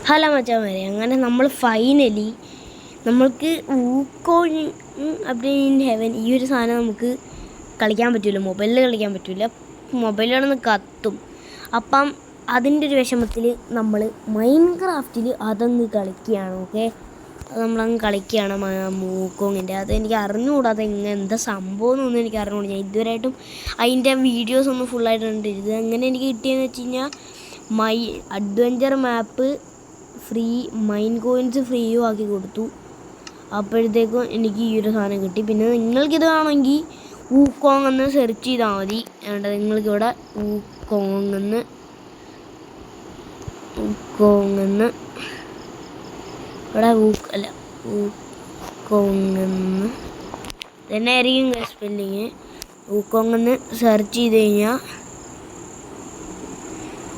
Hello മച്ചാന്മാരെ, അങ്ങനെ നമ്മൾ finally നമ്മൾക്ക് വൂക്കോങ് അപ്ഡേറ്റ് ഇൻ ഹെവൻ ഈ ഒരു സാധനം നമുക്ക് കളിക്കാൻ പറ്റില്ല, മൊബൈലിൽ കളിക്കാൻ പറ്റില്ല, മൊബൈലിലൊന്ന് കത്തും. അപ്പം അതിൻ്റെ ഒരു വിഷമത്തിൽ നമ്മൾ മൈൻക്രാഫ്റ്റിൽ അതൊന്ന് കളിക്കുകയാണ്. ഓക്കെ, അത് നമ്മളങ്ങ് കളിക്കുകയാണ് വൂക്കോങ്ങിൻ്റെ. അതെനിക്ക് അറിഞ്ഞുകൂടാ, അതെങ്ങനെ എന്താ സംഭവം എന്നൊന്നും എനിക്ക് അറിഞ്ഞുകൂടാ. ഞാൻ ഇതുവരെയായിട്ടും അതിൻ്റെ വീഡിയോസ് ഒന്നും ഫുള്ളായിട്ട് കണ്ടിരുന്നത്. എങ്ങനെ എനിക്ക് കിട്ടിയെന്ന് വെച്ച് കഴിഞ്ഞാൽ my adventure map free, mine coins ഫ്രീയും ആക്കി കൊടുത്തു. അപ്പോഴത്തേക്കും എനിക്ക് ഈ ഒരു സാധനം കിട്ടി. പിന്നെ നിങ്ങൾക്കിത് വേണമെങ്കിൽ വൂക്കോങ് എന്ന് സെർച്ച് ചെയ്താൽ മതി. നിങ്ങൾക്കിവിടെ വൂക്കോങ് എന്ന് ഇവിടെ വൂക്കോങ് എന്ന് തന്നെ ആയിരിക്കും സ്പെല്ലിങ്. വൂക്കോങ് എന്ന് സെർച്ച് ചെയ്ത് കഴിഞ്ഞാൽ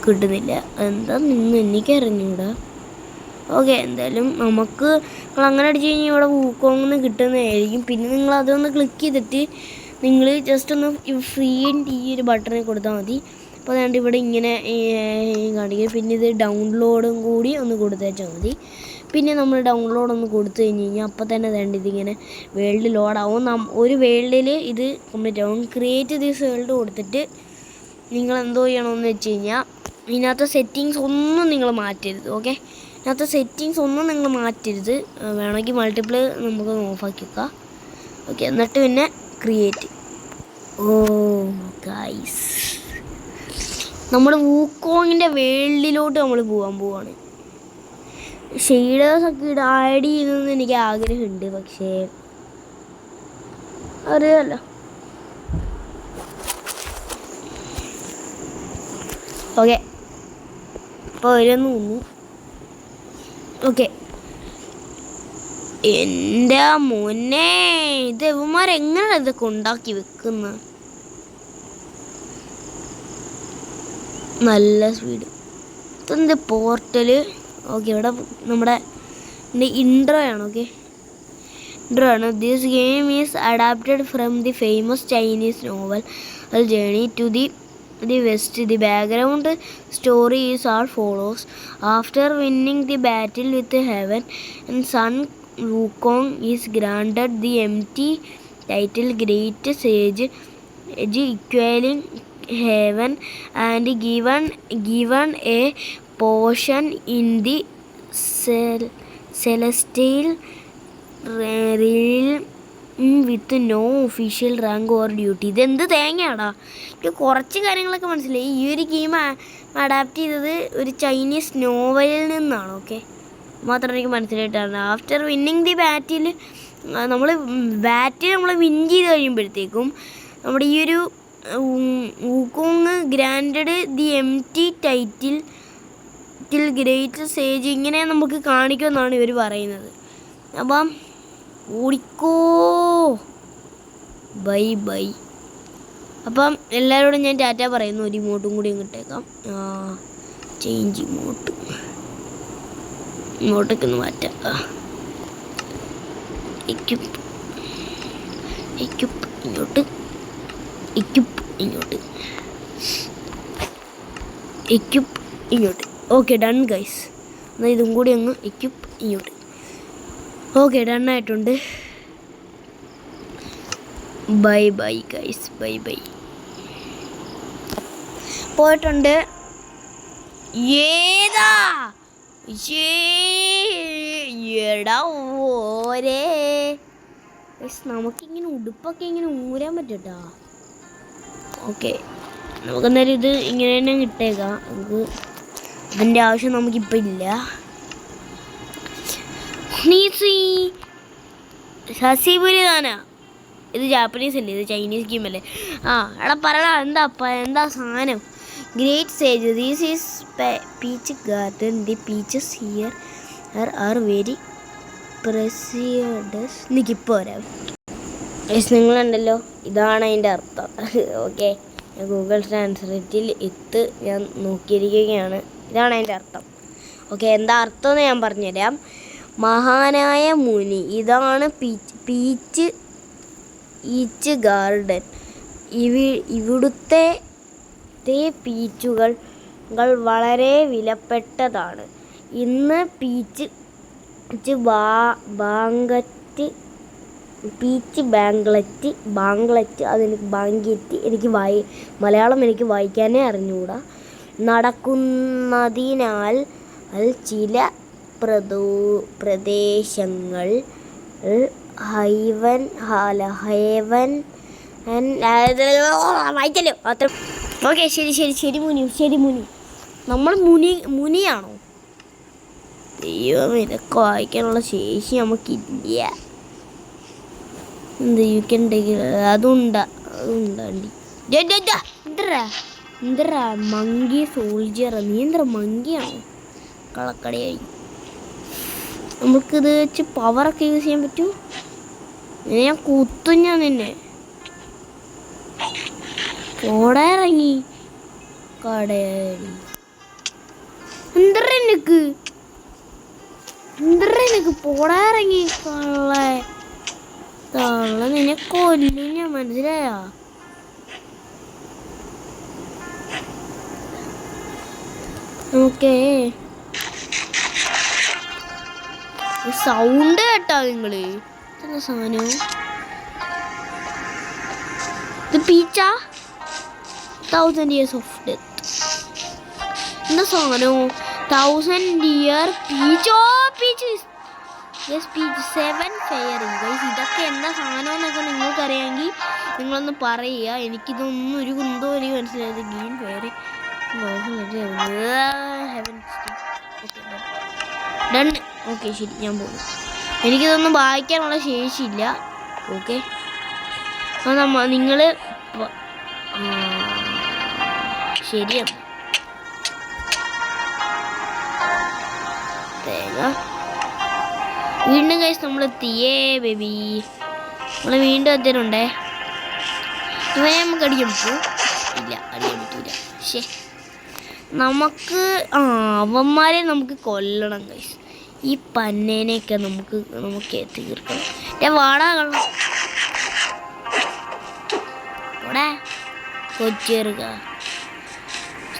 കിട്ടുന്നില്ല. എന്താ എനിക്കറിഞ്ഞൂടാ. ഓക്കെ, എന്തായാലും നമുക്ക് അങ്ങനെ അടിച്ച് കഴിഞ്ഞാൽ ഇവിടെ വൂക്കോങ് കിട്ടുന്നതായിരിക്കും. പിന്നെ നിങ്ങൾ അതൊന്ന് ക്ലിക്ക് ചെയ്തിട്ട് നിങ്ങൾ ജസ്റ്റ് ഒന്ന് ഫ്രീ ആൻഡ് ഈ ഒരു ബട്ടണിൽ കൊടുത്താൽ മതി. അപ്പോൾ അതുകൊണ്ട് ഇവിടെ ഇങ്ങനെ കാണിക്കും. പിന്നെ ഇത് ഡൗൺലോഡും കൂടി ഒന്ന് കൊടുത്തേച്ചാൽ മതി. പിന്നെ നമ്മൾ ഡൗൺലോഡ് ഒന്ന് കൊടുത്തു കഴിഞ്ഞാൽ അപ്പോൾ തന്നെ വേണ്ട ഇതിങ്ങനെ വേൾഡ് ലോഡാവും. ഒരു വേൾഡിൽ ഇത് കംപ്ലീറ്റ് ആവും. ക്രിയേറ്റ് ദിസ് വേൾഡ് കൊടുത്തിട്ട് നിങ്ങൾ എന്തോ ചെയ്യണമെന്ന് വെച്ച് കഴിഞ്ഞാൽ ഇതിനകത്ത് സെറ്റിങ്സ് ഒന്നും നിങ്ങൾ മാറ്റരുത്. ഓക്കെ, ഇതിനകത്ത് സെറ്റിങ്സ് ഒന്നും നിങ്ങൾ മാറ്റരുത്. വേണമെങ്കിൽ മൾട്ടിപ്ലൈ നമുക്ക് ഓഫാക്കി വെക്കാം. ഓക്കെ, എന്നിട്ട് പിന്നെ ക്രിയേറ്റ്. ഓ ഗൈസ്, നമ്മൾ വൂക്കോങ്ങിൻ്റെ വേൾഡിലോട്ട് നമ്മൾ പോവാണ്. ഷെയ്ഡേഴ്സൊക്കെ ആഡ് ചെയ്യണമെന്ന് എനിക്ക് ആഗ്രഹമുണ്ട്, പക്ഷേ അറിയാമല്ലോ. ഓക്കെ, അപ്പോൾ വരുന്നു. ഓക്കെ, എൻ്റെ മോനെ, ഇത് ഇവന്മാരെങ്ങനെയാണ് ഇതൊക്കെ ഉണ്ടാക്കി വെക്കുന്നത്? നല്ല സ്പീഡ്. ഇതെന്ത് പോർട്ടൽ? ഓക്കെ, ഇവിടെ നമ്മുടെ ഇൻട്രോ ആണ്. ഓക്കെ, ഇൻട്രോ ആണ്. This game is adapted from the famous Chinese novel journey to the West. The background story is as follows. After winning the battle with heaven and sun, Wukong is granted the empty title Great Sage, equaling heaven, and given a portion in the celestial realm with no official rank or duty. ഇതെന്ത് തേങ്ങയാടാ? എനിക്ക് കുറച്ച് കാര്യങ്ങളൊക്കെ മനസ്സിലായി. ഈ ഒരു game adapt ചെയ്തത് ഒരു ചൈനീസ് നോവലിൽ നിന്നാണ്. ഓക്കെ, മാത്രം എനിക്ക് മനസ്സിലായിട്ടാണ്. ആഫ്റ്റർ വിന്നിങ് ദി ബാറ്റിൽ നമ്മൾ വിൻ ചെയ്ത് കഴിയുമ്പോഴത്തേക്കും നമ്മുടെ ഈ ഒരു Wukong granted the empty title great sage ഇങ്ങനെ നമുക്ക് കാണിക്കുമെന്നാണ് ഇവർ പറയുന്നത്. അപ്പം ഓടിക്കോ, ബൈ ബൈ. അപ്പം എല്ലാവരോടും ഞാൻ ടാറ്റ പറയുന്നു. ഒരു ഇമോട്ടും കൂടി ഇങ്ങോട്ടേക്കാം. ചേഞ്ച് ഇങ്ങോട്ടേക്ക് ഒന്ന് മാറ്റാം. ഇങ്ങോട്ട് ഇങ്ങോട്ട്. Okay, done guys. എന്നാൽ ഇതും കൂടി അങ്ങ് ഇങ്ങോട്ട്. ഓക്കെ, ഡണ്ണായിട്ടുണ്ട്. Bye bye guys, bye bye. പോയിട്ടുണ്ട്. ഏതാ എടാ ഓരേ നമുക്കിങ്ങനെ ഉടുപ്പൊക്കെ ഇങ്ങനെ ഊരാൻ പറ്റട്ടാ. ഓക്കെ, നമുക്കെന്നാലും ഇത് ഇങ്ങനെ തന്നെ കിട്ടേക്കാം. നമുക്ക് ഇതിൻ്റെ ആവശ്യം നമുക്കിപ്പോൾ ഇല്ല. ശശിപുരിതാനാ ഇത്? ജാപ്പനീസ് അല്ലേ? ഇത് ചൈനീസ് ഗെയിം അല്ലേ? എടാ പറയടാ, എന്താ സാധനം? Great sage, these is peach garden. The peaches here are very precious. എനിക്കിപ്പോൾ വരാം. നിങ്ങളുണ്ടല്ലോ, ഇതാണ് അതിൻ്റെ അർത്ഥം. ഓക്കെ, ഗൂഗിൾ ട്രാൻസ്ലേറ്റിൽ ഞാൻ നോക്കിയിരിക്കുകയാണ്. ഇതാണ് അതിൻ്റെ അർത്ഥം. ഓക്കെ, എന്താ അർത്ഥം എന്ന് ഞാൻ പറഞ്ഞുതരാം. മഹാനായ മുനി, ഇതാണ് പീച്ച് ഗാർഡൻ. ഇവിടുത്തെ പീച്ചുകൾ വളരെ വിലപ്പെട്ടതാണ്. ഇന്ന് പീച്ച് ബാങ്ക്ലറ്റ് അതെനിക്ക് ബാങ്കെത്തി എനിക്ക് മലയാളം എനിക്ക് വായിക്കാനേ അറിഞ്ഞുകൂടാ. നടക്കുന്നതിനാൽ ചില പ്രദേശങ്ങൾ വായിച്ചല്ലോ അത്ര. ഓക്കെ, ശരി മുനി. നമ്മൾ മുനിയാണോ? ദൈവം, ഇതൊക്കെ വായിക്കാനുള്ള ശേഷി നമുക്കില്ല. എന്ത് യു ക്യാൻ ടേക്ക് അതുണ്ടാണ്ടി എന്തരാ മങ്കി സോൾജിയർ? നീ എന്താ മങ്കിയാണോ? കളക്കടയായി. നമുക്കിത് വെച്ച് പവറൊക്കെ യൂസ് ചെയ്യാൻ പറ്റൂ. ഞാൻ കുത്തും ഞാൻ നിന്നെ. ഓടായിറങ്ങി കടയായി. എന്തറ എനിക്ക് പോടായിറങ്ങി തള്ള നിന്നെ കൊല്ലും ഞാൻ, മനസ്സിലായാ? ഓക്കേ, സൗണ്ട് കേട്ടാ നിങ്ങള്? എന്താ സാധനം ഇത്? പീച്ചാ 1000 years of death. എന്താ സാധനം? 1000 year peach. Peach 7 fairing. ഇതൊക്കെ എന്താ സാധനം എന്നൊക്കെ നിങ്ങൾക്കറിയാമെങ്കിൽ നിങ്ങളൊന്ന് പറയുക. എനിക്കിതൊന്നും ഒരു കുന്തോ എനിക്ക് മനസ്സിലായത്. Green fairy done. ഓക്കെ, ശരി, ഞാൻ പോകും. എനിക്കിതൊന്നും വായിക്കാനുള്ള ശേഷിയില്ല. ഓക്കെ, അപ്പോൾ നിങ്ങൾ ശരിയാണ്. തേങ്ങ വീണ്ടും കഴിച്ച് നമ്മൾ എത്തിയേ ബേബി. നമ്മൾ വീണ്ടും എത്തിയിട്ടുണ്ടേ. ഇവനെ നമുക്ക് അടിക്കാൻ പറ്റുമോ? ഇല്ല, അടിക്കാൻ പറ്റൂല. ശേ, നമുക്ക് അവന്മാരെ നമുക്ക് കൊല്ലണം കഴിച്ച്. ഈ പന്നേനെയൊക്കെ നമുക്ക് തീർക്കണം. വാടാ കള്ളം ഓടാ കൊച്ചേറുക.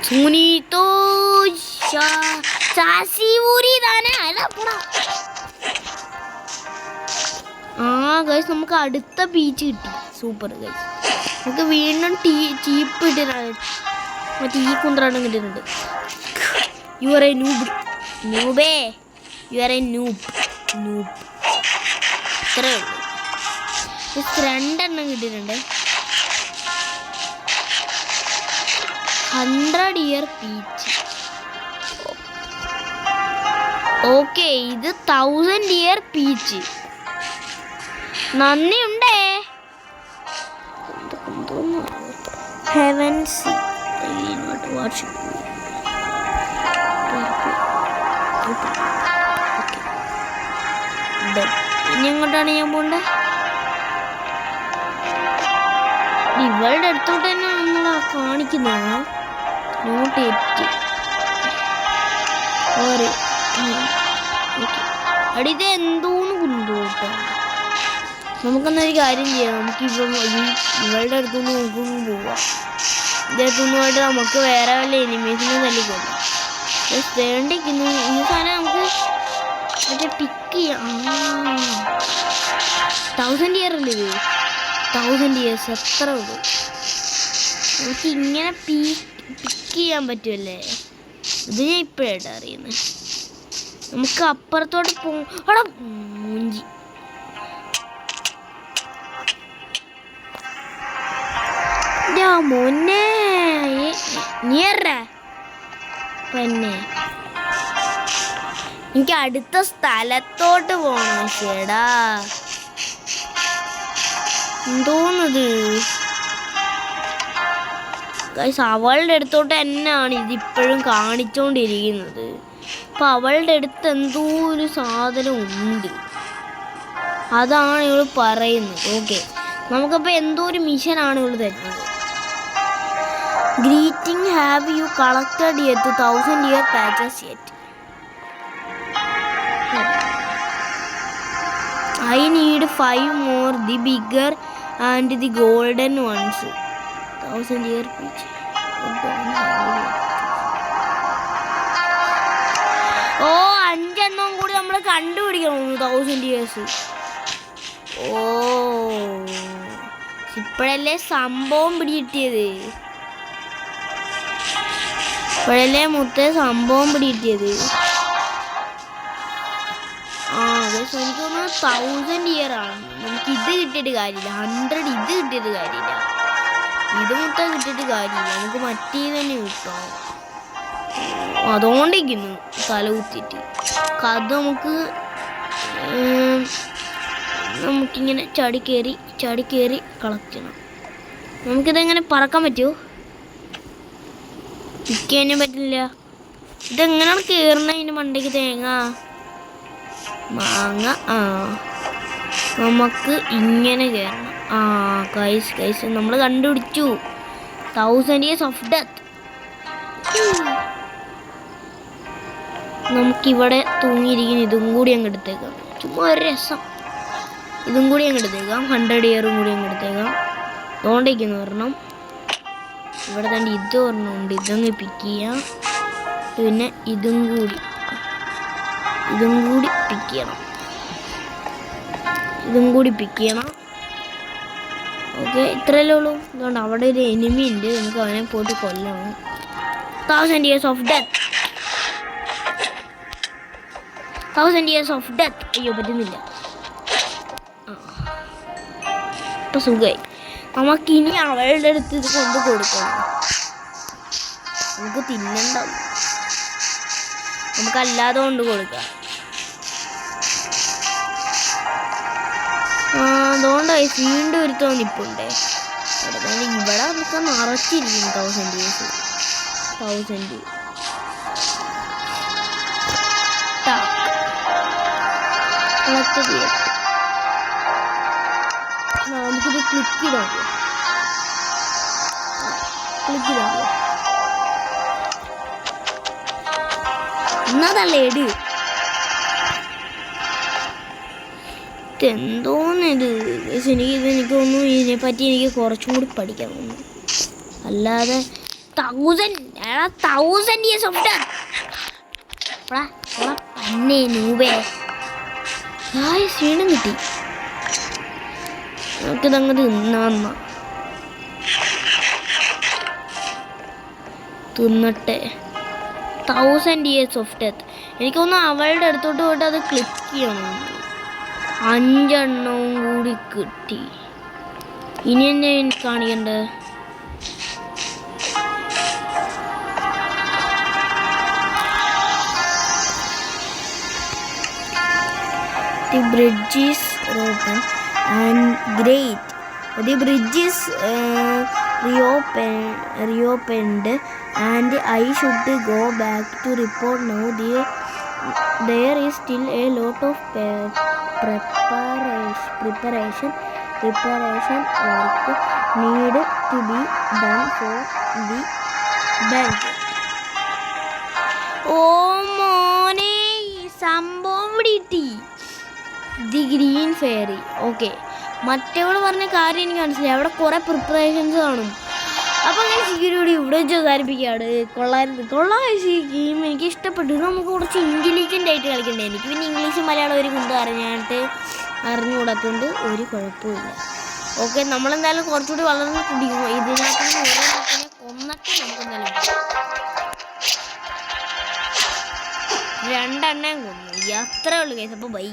സുനീതോ ഗൈസ്, നമുക്ക് അടുത്ത പീച്ച് കിട്ടി. Super guys. നമുക്ക് വീണ്ടും ചീപ്പ് കിട്ടിയിട്ടുണ്ട്. മറ്റേ ഈ കുന്ത്രാണ്ടം കിട്ടിയിട്ടുണ്ട്. You are a noob. ഇത്രേ ഉള്ളൂ. 2 കിട്ടിയിട്ടുണ്ട്. 100 year peach. ഓക്കെ, ഇത് 1000 year peach. നന്ദിയുണ്ടേ. ഇനി എങ്ങോട്ടാണ് ഞാൻ പോണ്ടേ? ഇവളുടെ അടുത്തോട്ട് തന്നെ നമ്മളാ കാണിക്കുന്നതാണ്. നോട്ട് എത്തി അടിത് എന്തോന്ന് കുന്തോട്ടോ. നമുക്കെന്നൊരു കാര്യം ചെയ്യാം. നമുക്ക് ഇവളുടെ അടുത്തുനിന്ന് നമുക്കൊന്നും പോവാം. ഇദ്ദേഹത്തൊന്നുമായിട്ട് നമുക്ക് വേറെ വല്ല എനിമീസിനെ തല്ലിക്കൊള്ളാം. വേണ്ടിക്കുന്നു ഈ സാധനം നമുക്ക് മറ്റേ പിക്ക് ചെയ്യാം. 1000 year അല്ലേ ഇത്? 1000 years എത്ര ഉള്ളൂ? നമുക്ക് ഇങ്ങനെ പിക്ക് ചെയ്യാൻ പറ്റുമല്ലേ? ഇത് ഞാൻ ഇപ്പോഴായിട്ട് അറിയുന്നത്. നമുക്ക് അപ്പുറത്തോട്ട് പോടാ മൂഞ്ചി. മോനെ പിന്നെ എനിക്ക് അടുത്ത സ്ഥലത്തോട്ട് പോണം. ചേടാ എന്തോന്നത് ഗൈസ്, അവളുടെ അടുത്തോട്ട് തന്നെയാണ് ഇതിപ്പോഴും കാണിച്ചോണ്ടിരിക്കുന്നത്. അപ്പൊ അവളുടെ അടുത്ത് എന്തോ ഒരു സാധനം ഉണ്ട്, അതാണ് ഇവള് പറയുന്നത്. ഓക്കെ, നമുക്കപ്പോൾ എന്തോ ഒരു മിഷനാണ് ഇവള് തരുന്നത്. Greeting, have you collected yet 1000 year patches yet? I need 5 more, the bigger and the golden ones. 1000 year peach. ഓ 5 എണ്ണം കൂടി നമ്മൾ കണ്ടുപിടിക്കണം 1000 ഇയേഴ്സ്. ഓ ഇപ്പോഴല്ലേ സംഭവം പിടികിട്ടിയത്. ഇപ്പോഴല്ലേ സംഭവം പിടികിട്ടിയത്. എനിക്ക് തോന്നുന്നു 1000 ഇയർ ആണ്. നമുക്ക് ഇത് കിട്ടിയിട്ട് കാര്യമില്ല. 100 ഇത് കിട്ടിയിട്ട് കാര്യമില്ല. ഇത് കിട്ടിയിട്ട് കാര്യമില്ല. നമുക്ക് മറ്റേ തന്നെ കിട്ടാം. അതുകൊണ്ടിരിക്കുന്നു തല കുത്തിയിട്ട്. അത് നമുക്കിങ്ങനെ ചാടി കയറി കളക്ട് ചെയ്യണം. നമുക്കിതെങ്ങനെ പറക്കാൻ പറ്റുമോ? പിക്കാനും പറ്റില്ല. ഇതെങ്ങനെയാണ് കയറുന്നത്? അതിൻ്റെ മണ്ടയ്ക്ക് തേങ്ങ മാങ്ങ. നമുക്ക് ഇങ്ങനെ കയറണം. ഗൈസ് നമ്മൾ കണ്ടുപിടിച്ചു 1000 years of death. നമുക്കിവിടെ തൂങ്ങിയിരിക്കുന്ന ഇതും കൂടി അങ്ങ് എടുത്തേക്കാം. ചുമ്മാ ഒരു രസം. ഇതും കൂടി അങ്ങ് എടുത്തേക്കാം. 100 ഇയറും കൂടി അങ്ങ് എടുത്തേക്കാം. അതുകൊണ്ടേക്കുന്നു ഒരെണ്ണം. ഇവിടെ തന്നെ ഇത് ഒരെണ്ണമുണ്ട്. ഇതങ്ങ് പിക്ക് ചെയ്യാം. പിന്നെ ഇതും കൂടി പിക്ക് ചെയ്യണം. ഓക്കെ, ഇത്രയല്ലേ ഉള്ളൂ. അതുകൊണ്ട് അവിടെ ഒരു എനിമി ഉണ്ട്. നമുക്ക് അവനെ പോയിട്ട് കൊല്ലണം. 1000 years of death. 1000 years of death. അയ്യോ പറ്റുന്നില്ല. ഇപ്പം സുഖമായി. നമുക്കിനി അവളുടെ അടുത്ത് ഇത് കൊണ്ട് കൊടുക്കണം. നമുക്ക് തിന്നണ്ട. നമുക്കല്ലാതെ കൊണ്ട് കൊടുക്കാം. അതുകൊണ്ടായി വീണ്ടും ഒരു തോന്നിപ്പുണ്ടേ. ഇവിടെ നമുക്ക് നിറച്ചിരിക്കും 1000 years. 1000 നമുക്കിത് ക്ലിക്ക് ചെയ്താൽ എന്നതല്ലേ ഇട്. എന്തോന്നിത്. എനിക്കൊന്നും ഇതിനെപ്പറ്റി എനിക്ക് കുറച്ചും കൂടി പഠിക്കാൻ തോന്നുന്നു. അല്ലാതെ 1000 years of death. ക്ഷീണം കിട്ടി. നമുക്കിതങ്ങ് തിന്നട്ടെ. 1000 years of death. എനിക്കൊന്ന് അവളുടെ അടുത്തോട്ട് പോയിട്ട് അത് ക്ലിക്ക് ചെയ്യണം. 5 എണ്ണവും കൂടി കിട്ടി. ഇനി എന്നെ എനിക്ക് കാണിക്കണ്ടേ? The bridge is open and great. The bridge is reopened and I should go back to report now. There is still a lot of preparation work need to be done for the bank. Oh മോനെ സംഭവം പിടികിട്ടി. The green fairy. Okay, മറ്റേവള് പറഞ്ഞ കാര്യം എനിക്ക് മനസ്സിലായി. അവിടെ കുറേ preparations കാണും. അപ്പോൾ ഞാൻ സീരിയോട് ഇവിടെ വെച്ച് അവസാനിപ്പിക്കുകയാണ്. കൊള്ളാം ഈ ഗെയിം എനിക്ക് ഇഷ്ടപ്പെട്ടു. നമുക്ക് കുറച്ച് ഇൻ്റലിജൻ്റ് ആയിട്ട് കളിക്കണ്ടേ. എനിക്ക് പിന്നെ ഇംഗ്ലീഷും മലയാളം ഒരു കൊണ്ട് അറിഞ്ഞുകൂടാത്തതുകൊണ്ട് ഒരു കുഴപ്പമില്ല. ഓക്കെ, നമ്മളെന്തായാലും കുറച്ചുകൂടി വളർന്ന് കുടിക്കും. ഇതിനകത്ത് കൊന്നൊക്കെ നമുക്കെന്തായാലും 2 എണ്ണം കൊന്നു. അത്രേ ഉള്ളൂ കേസ്. അപ്പോൾ ബൈ.